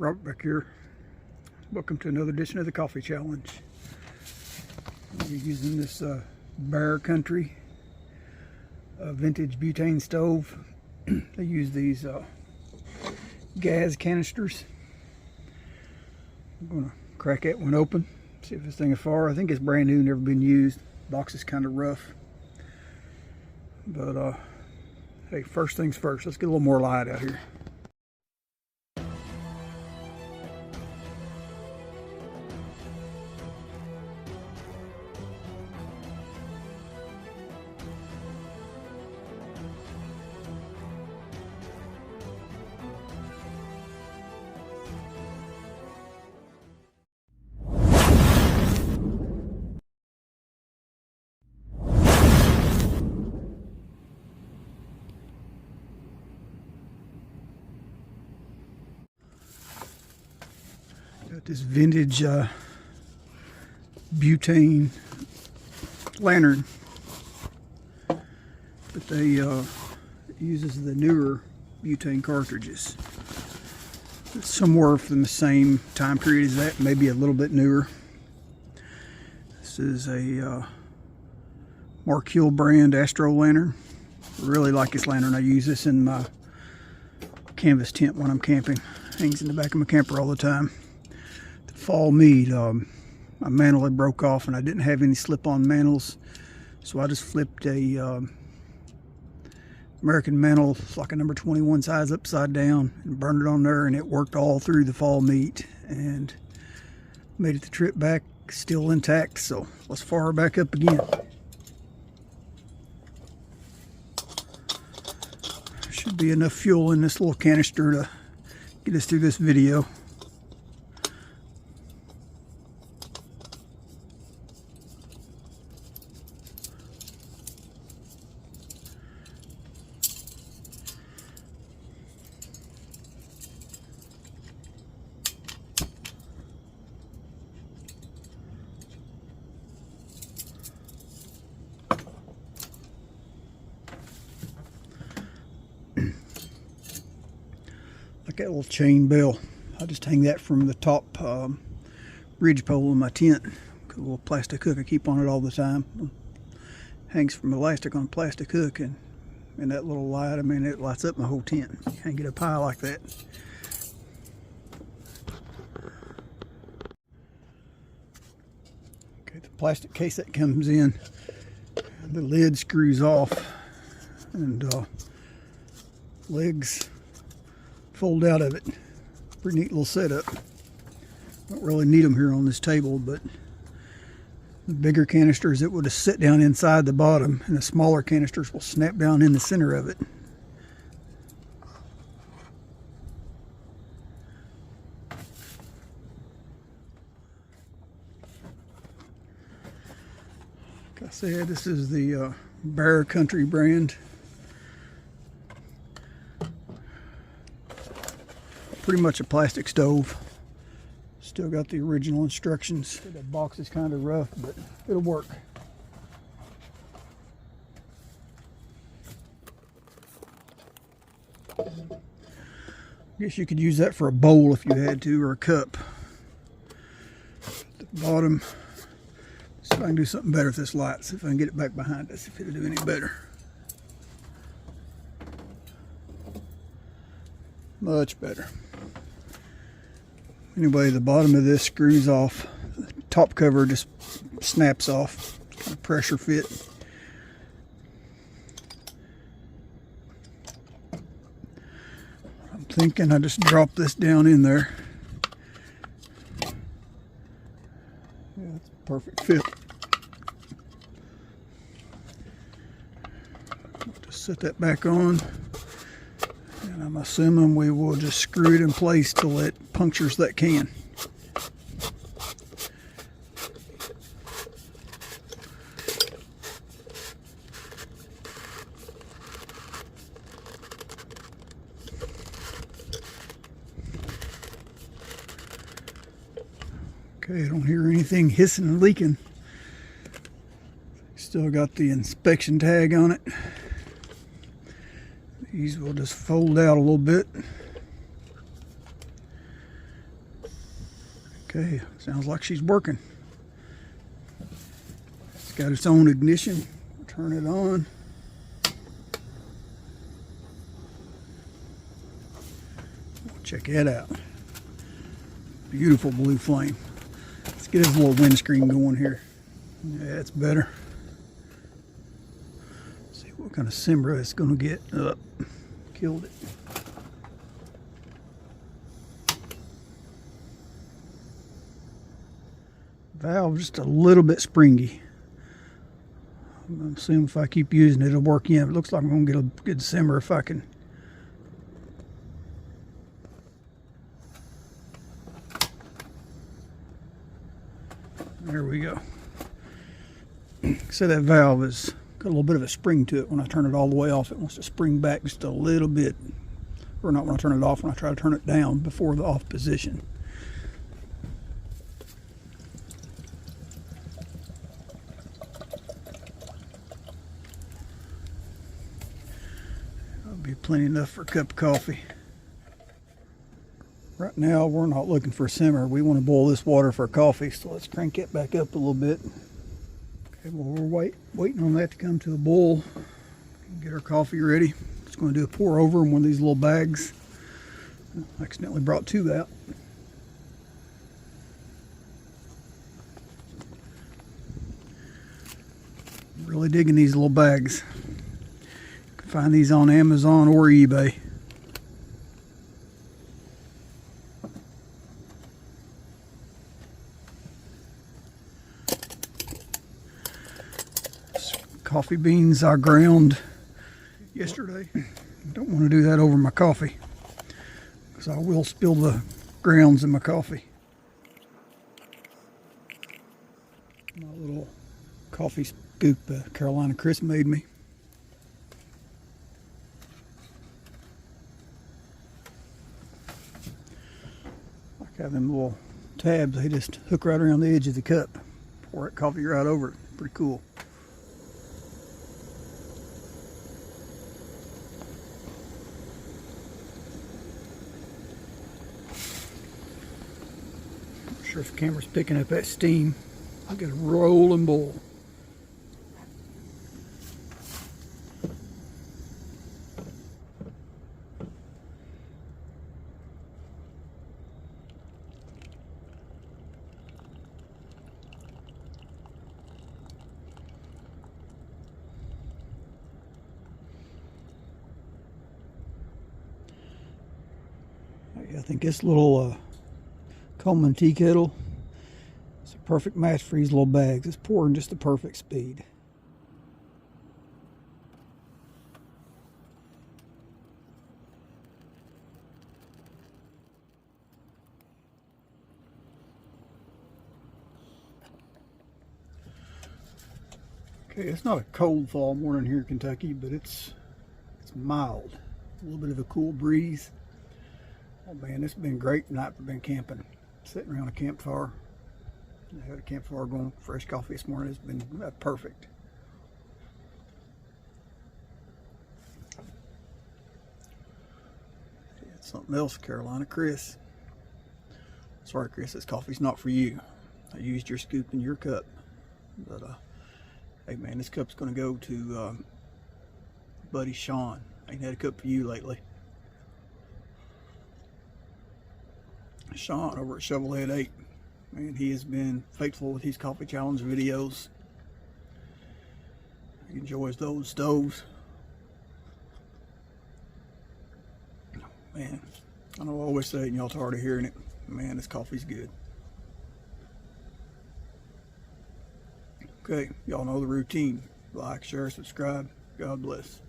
Robert back here. Welcome to another edition of the Coffee Challenge. We're using this Bear Country vintage butane stove. They use these gas canisters. I'm gonna crack that one open, see if this thing is far. I think it's brand new, never been used. Box is kind of rough, but hey, first things first, let's get a little more light out here. Got this vintage butane lantern, but they it uses the newer butane cartridges. It's somewhere from the same time period as that, maybe a little bit newer. This is a Mark Hill brand Astro lantern. I really like this lantern. I use this in my canvas tent when I'm camping. Hangs in the back of my camper all the time. Fall meat, my mantle had broke off and I didn't have any slip-on mantles, so I just flipped a American mantle, like a number 21 size, upside down and burned it on there, and it worked all through the fall meat and made it the trip back still intact. So let's fire back up again. There should be enough fuel in this little canister to get us through this video. Like that little chain bell, I just hang that from the top ridge pole in my tent. Got a little plastic hook I keep on it all the time. Hangs from elastic on a plastic hook, and that little light, I mean, it lights up my whole tent. You can't get up high like that. Okay, the plastic case that comes in, the lid screws off, and legs fold out of it. Pretty neat little setup. Don't really need them here on this table, but the bigger canisters, it would just sit down inside the bottom, and the smaller canisters will snap down in the center of it. Like I said, this is the Bear Country brand. Pretty much a plastic stove. Still got the original instructions. The box is kind of rough, but it'll work. I guess you could use that for a bowl if you had to, or a cup. At the bottom, see if I can do something better with this light. See if I can get it back behind us, if it'll do any better. Much better. Anyway, the bottom of this screws off. The top cover just snaps off. Kind of pressure fit. I'm thinking I just drop this down in there. Yeah, that's a perfect fit. Just set that back on. And I'm assuming we will just screw it in place till it punctures that can. Okay, I don't hear anything hissing and leaking. Still got the inspection tag on it. These will just fold out a little bit. Okay, sounds like she's working. It's got its own ignition. Turn it on. Check that out. Beautiful blue flame. Let's get this little windscreen going here. Yeah, that's better. Let's see what kind of simmer it's going to get. Up. Killed it. Valve just a little bit springy. I'm assuming if I keep using it, it'll work in. It looks like I'm going to get a good simmer if I can. There we go. So that valve has got a little bit of a spring to it. When I turn it all the way off, it wants to spring back just a little bit. Or not when I turn it off, when I try to turn it down before the off position. That'll be plenty enough for a cup of coffee. Right now, we're not looking for a simmer. We want to boil this water for coffee, so let's crank it back up a little bit. Okay, well, we're waiting on that to come to a boil. Get our coffee ready. Just going to do a pour over in one of these little bags. I accidentally brought two out. Really digging these little bags. You can find these on Amazon or eBay. Coffee beans I ground yesterday. Don't want to do that over my coffee because I will spill the grounds in my coffee. My little coffee scoop Carolina Chris made me. Like having them little tabs, they just hook right around the edge of the cup. Pour that coffee right over it. Pretty cool. Sure if the camera's picking up that steam. I got a rolling boil. I think this little Coleman tea kettle is a perfect match for these little bags. It's pouring just the perfect speed. Okay, it's not a cold fall morning here in Kentucky, but it's mild. A little bit of a cool breeze. Oh man, it's been great tonight for been camping. Sitting around a campfire. I had a campfire going, fresh coffee this morning. It's been perfect. Something else, Carolina Chris. Sorry, Chris, this coffee's not for you. I used your scoop in your cup. But, hey man, this cup's going to go to buddy Sean. I ain't had a cup for you lately. Sean over at Shovelhead 8. Man, he has been faithful with his coffee challenge videos. He enjoys those stoves. Man, I know I always say it and y'all tired of hearing it. Man, this coffee's good. Okay, y'all know the routine. Like, share, subscribe. God bless.